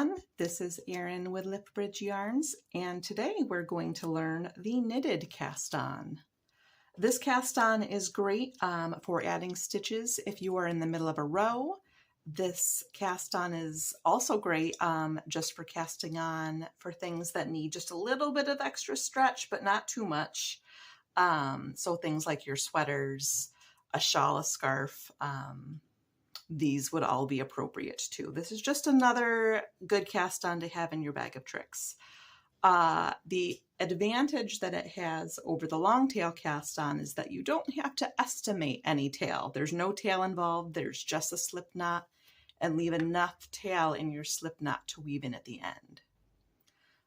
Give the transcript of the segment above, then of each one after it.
everyone, this is Erin with Liftbridge Yarns, and today we're going to learn the knitted cast on. This cast on is great for adding stitches if you are in the middle of a row. This cast on is also great just for casting on for things that need just a little bit of extra stretch, but not too much. So things like your sweaters, a shawl, a scarf, these would all be appropriate too. This is just another good cast on to have in your bag of tricks. The advantage that it has over the long tail cast on is that you don't have to estimate any tail. There's no tail involved. There's just a slip knot, and leave enough tail in your slip knot to weave in at the end.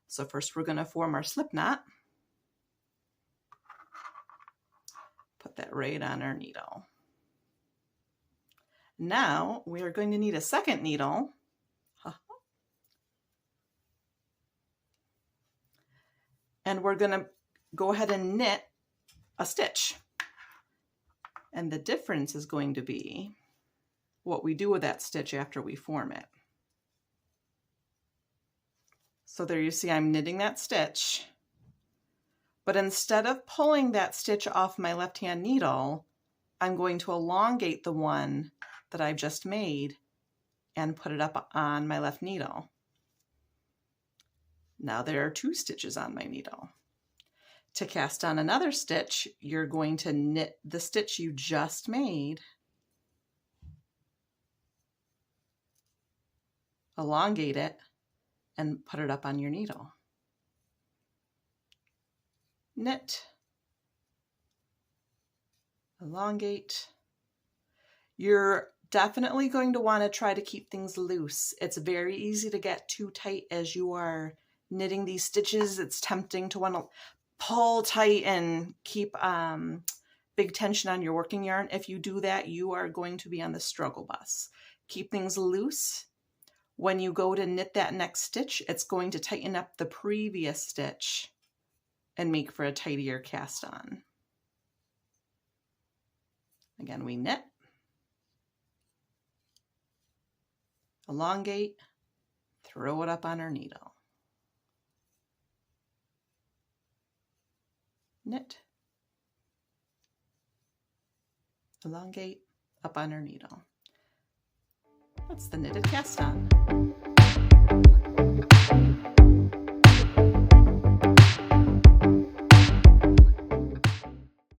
So first we're going to form our slip knot. Put that right on our needle. Now we are going to need a second needle. And we're going to go ahead and knit a stitch. And the difference is going to be what we do with that stitch after we form it. So there you see I'm knitting that stitch, but instead of pulling that stitch off my left hand needle, I'm going to elongate the one that I've just made and put it up on my left needle. Now there are two stitches on my needle. To cast on another stitch, you're going to knit the stitch you just made, elongate it, and put it up on your needle. Knit, elongate. You're definitely going to want to try to keep things loose. It's very easy to get too tight as you are knitting these stitches. It's tempting to want to pull tight and keep big tension on your working yarn. If you do that, you are going to be on the struggle bus. Keep things loose. When you go to knit that next stitch, it's going to tighten up the previous stitch and make for a tidier cast on. Again, we knit, elongate, throw it up on our needle. Knit, elongate, up on our needle. That's the knitted cast on.